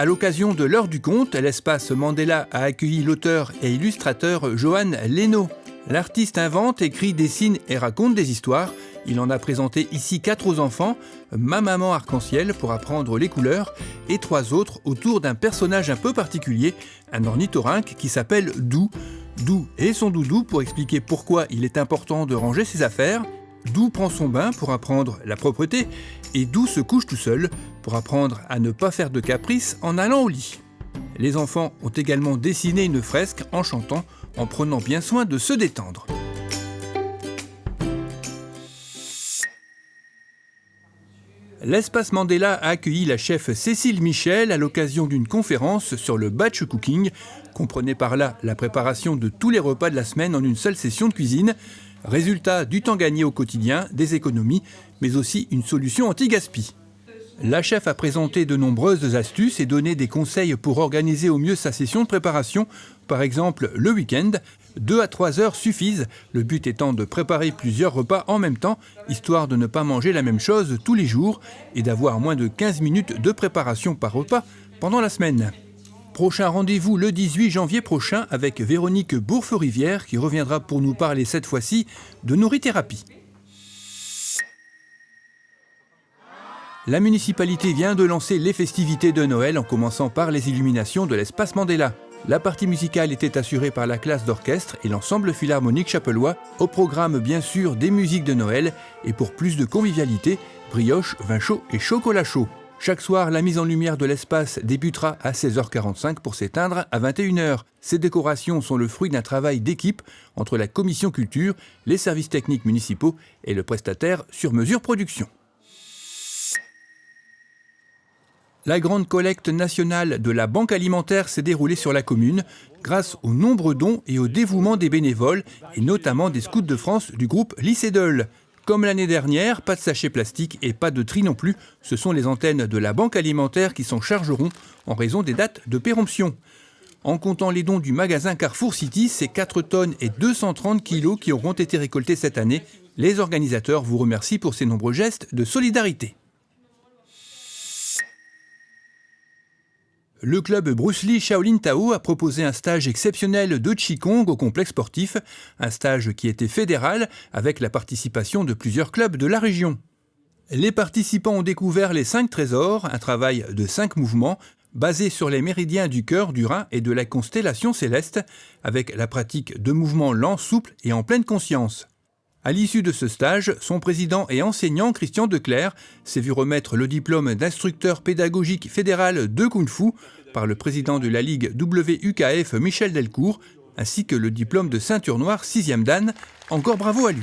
À l'occasion de l'heure du conte, l'espace Mandela a accueilli l'auteur et illustrateur Johan Leno. L'artiste invente, écrit, dessine et raconte des histoires. Il en a présenté ici 4 aux enfants, Ma maman arc-en-ciel pour apprendre les couleurs et 3 autres autour d'un personnage un peu particulier, un ornithorynque qui s'appelle Dou. Dou et son doudou pour expliquer pourquoi il est important de ranger ses affaires. Dou prend son bain pour apprendre la propreté et Dou se couche tout seul pour apprendre à ne pas faire de caprices en allant au lit. Les enfants ont également dessiné une fresque en chantant, en prenant bien soin de se détendre. L'espace Mandela a accueilli la chef Cécile Michel à l'occasion d'une conférence sur le batch cooking. Comprenez par là la préparation de tous les repas de la semaine en une seule session de cuisine. Résultat, du temps gagné au quotidien, des économies, mais aussi une solution anti-gaspi. La chef a présenté de nombreuses astuces et donné des conseils pour organiser au mieux sa session de préparation. Par exemple, le week-end, 2 à 3 heures suffisent, le but étant de préparer plusieurs repas en même temps, histoire de ne pas manger la même chose tous les jours et d'avoir moins de 15 minutes de préparation par repas pendant la semaine. Prochain rendez-vous le 18 janvier prochain avec Véronique Bourfe-Rivière qui reviendra pour nous parler cette fois-ci de nourrithérapie. La municipalité vient de lancer les festivités de Noël en commençant par les illuminations de l'espace Mandela. La partie musicale était assurée par la classe d'orchestre et l'ensemble philharmonique chapellois. Au programme bien sûr des musiques de Noël et pour plus de convivialité, brioche, vin chaud et chocolat chaud. Chaque soir, la mise en lumière de l'espace débutera à 16h45 pour s'éteindre à 21h. Ces décorations sont le fruit d'un travail d'équipe entre la commission culture, les services techniques municipaux et le prestataire sur mesure production. La grande collecte nationale de la Banque alimentaire s'est déroulée sur la commune grâce aux nombreux dons et au dévouement des bénévoles et notamment des scouts de France du groupe Lycédol. Comme l'année dernière, pas de sachets plastiques et pas de tri non plus. Ce sont les antennes de la Banque alimentaire qui s'en chargeront en raison des dates de péremption. En comptant les dons du magasin Carrefour City, c'est 4 tonnes et 230 kilos qui auront été récoltés cette année. Les organisateurs vous remercient pour ces nombreux gestes de solidarité. Le club Bruce Lee Shaolin Tao a proposé un stage exceptionnel de Qigong au complexe sportif, un stage qui était fédéral avec la participation de plusieurs clubs de la région. Les participants ont découvert les 5 trésors, un travail de 5 mouvements basé sur les méridiens du cœur, du rein et de la constellation céleste, avec la pratique de mouvements lents, souples et en pleine conscience. À l'issue de ce stage, son président et enseignant, Christian Declercq, s'est vu remettre le diplôme d'instructeur pédagogique fédéral de Kung Fu par le président de la Ligue WUKF, Michel Delcourt, ainsi que le diplôme de ceinture noire 6e dan. Encore bravo à lui.